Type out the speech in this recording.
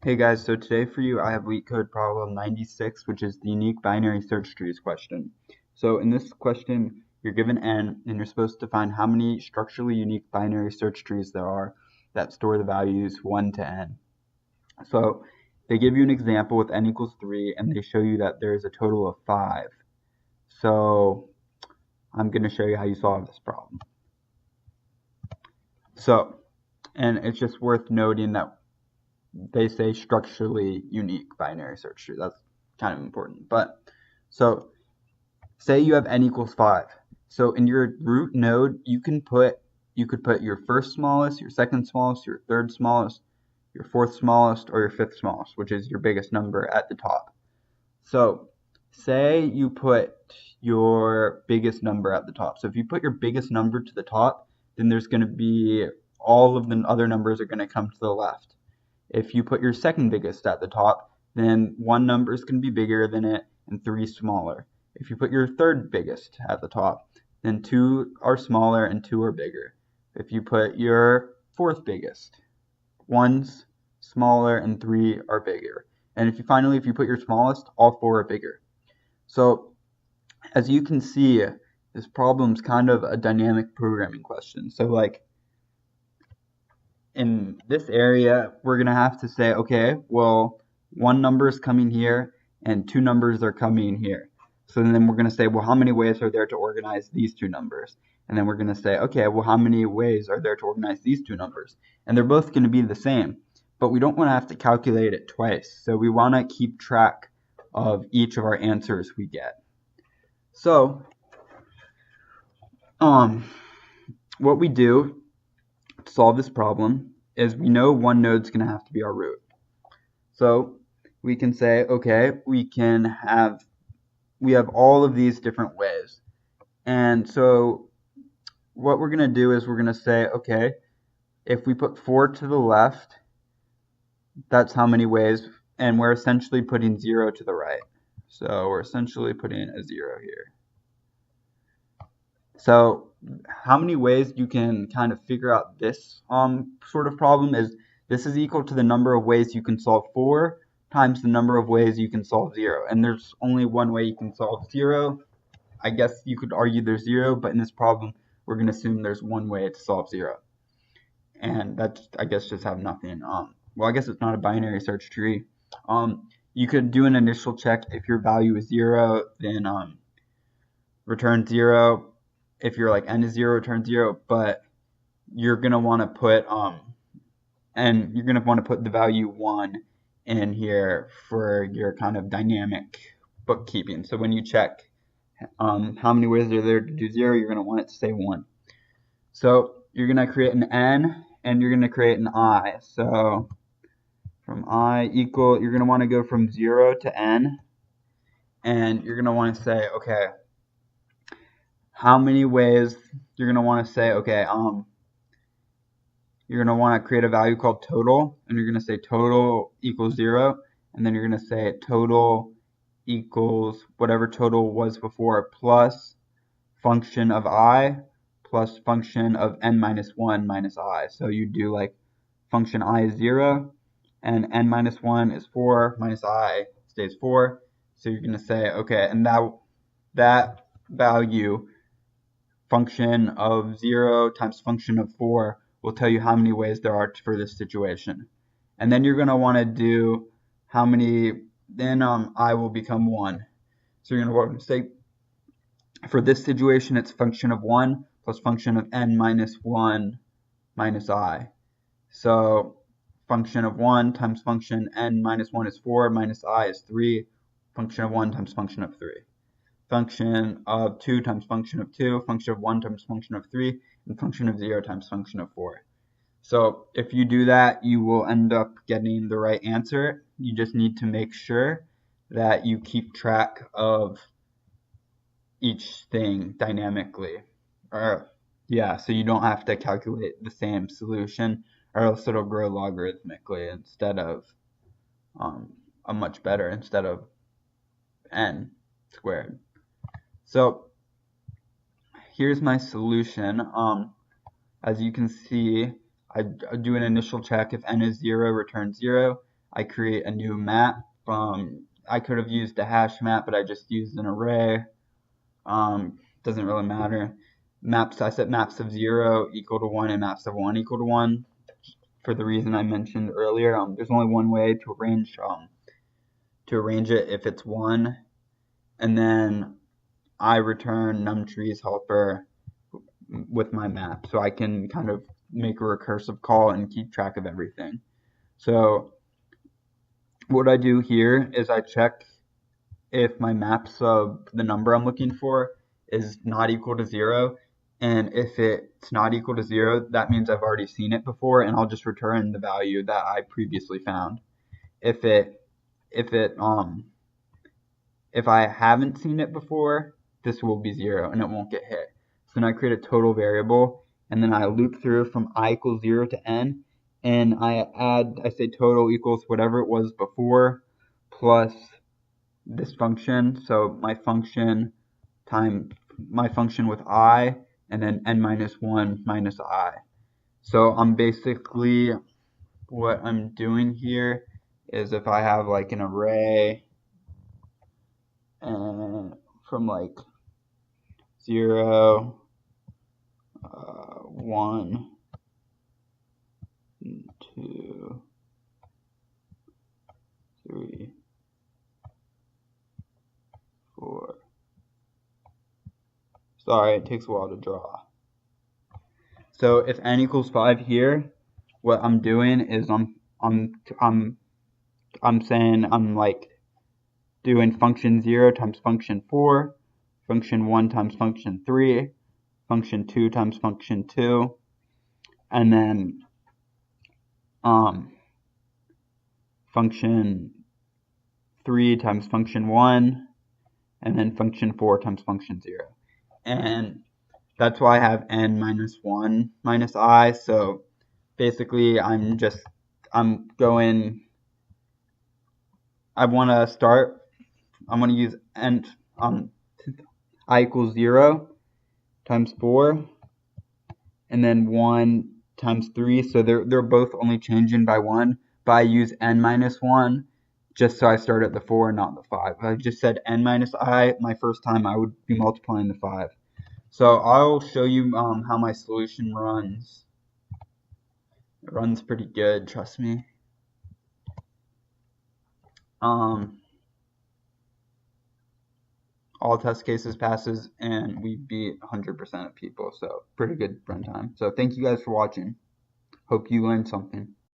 Hey guys, so today for you I have Leetcode problem 96, which is the unique binary search trees question. So in this question, you're given n, and you're supposed to find how many structurally unique binary search trees there are that store the values 1 to n. So they give you an example with n equals 3, and they show you that there's a total of 5. So I'm going to show you how you solve this problem. So, and it's just worth noting that they say structurally unique binary search tree. That's kind of important. But so say you have n equals 5. So in your root node, you could put your first smallest, your second smallest, your third smallest, your fourth smallest, or your fifth smallest, which is your biggest number at the top. So say you put your biggest number at the top. So if you put your biggest number to the top, then there's going to be all of the other numbers are going to come to the left. If you put your second biggest at the top, then one number is going to be bigger than it and 3 smaller. If you put your third biggest at the top, then 2 are smaller and 2 are bigger. If you put your fourth biggest, 1's smaller and 3 are bigger. And if you put your smallest, all 4 are bigger. So as you can see, this problem's kind of a dynamic programming question. So like in this area, we're going to have to say, okay, well, one number is coming here and 2 numbers are coming here. So then we're going to say, well, how many ways are there to organize these 2 numbers? And then we're going to say, okay, well, how many ways are there to organize these 2 numbers? And they're both going to be the same, but we don't want to have to calculate it twice. So we want to keep track of each of our answers we get. So, what we do to solve this problem is we know one node's going to have to be our root. So we can say, okay, we have all of these different ways. And so what we're going to do is we're going to say, okay, if we put 4 to the left, that's how many ways, and we're essentially putting 0 to the right. So we're essentially putting a 0 here. So how many ways you can kind of figure out this sort of problem is this is equal to the number of ways you can solve 4 times the number of ways you can solve 0. And there's only one way you can solve 0. I guess you could argue there's 0, but in this problem, we're going to assume there's one way to solve 0. And that's, I guess, just have nothing. Well, I guess it's not a binary search tree. You could do an initial check. If your value is 0, then return 0. If you're like n is 0, return 0. But you're gonna want to put the value 1 in here for your kind of dynamic bookkeeping. So when you check how many ways are there to do 0, you're gonna want it to say 1. So you're gonna create an n and you're gonna create an I. So from I equal, you're gonna want to go from 0 to n, and you're gonna want to say, okay, how many ways? You're gonna want to say, okay, you're going to want to create a value called total, and you're going to say total equals 0, and then you're going to say total equals whatever total was before plus function of I plus function of n minus 1 minus I. So you do like function I is 0, and n minus 1 is 4, minus I stays 4. So you're going to say, okay, and that value, function of 0 times function of 4, will tell you how many ways there are for this situation. And then you're going to want to do how many, then I will become 1. So you're going to want to say, for this situation, it's function of 1 plus function of n minus 1 minus I. So function of 1 times function n minus 1 is 4, minus I is 3. Function of 1 times function of 3. Function of 2 times function of 2, function of 1 times function of 3, and function of 0 times function of 4. So if you do that, you will end up getting the right answer. You just need to make sure that you keep track of each thing dynamically. So you don't have to calculate the same solution, or else it'll grow logarithmically instead of instead of n squared. So here's my solution. As you can see, I do an initial check. If n is 0, return 0. I create a new map. I could have used a hash map, but I just used an array. Doesn't really matter. Maps, I set maps of 0 equal to 1 and maps of 1 equal to 1 for the reason I mentioned earlier. There's only one way to arrange it if it's 1, and then I return numTrees helper with my map, so I can kind of make a recursive call and keep track of everything. So what I do here is I check if my map sub, the number I'm looking for, is not equal to 0, and if it's not equal to 0, that means I've already seen it before, and I'll just return the value that I previously found. If I haven't seen it before, this will be 0 and it won't get hit. So then I create a total variable, and then I loop through from I equals 0 to n, and I say total equals whatever it was before plus this function. So my function with I, and then n minus 1 minus I. So I'm basically, what I'm doing here is if I have like an array and from like 0, 1, 2, 3, 4. Sorry, it takes a while to draw. So if n equals 5 here, what I'm doing is I'm saying I'm like doing function 0 times function 4, function 1 times function 3, function 2 times function 2, and then function 3 times function 1, and then function 4 times function 0. And that's why I have n minus 1 minus I. So basically I want to use n I equals 0 times 4, and then 1 times 3. So they're both only changing by 1, but I use n minus 1 just so I start at the 4 and not the 5. If I just said n minus I my first time, I would be multiplying the 5. So I'll show you how my solution runs. It runs pretty good, trust me. All test cases passes, and we beat 100% of people, so pretty good runtime. So thank you guys for watching. Hope you learned something.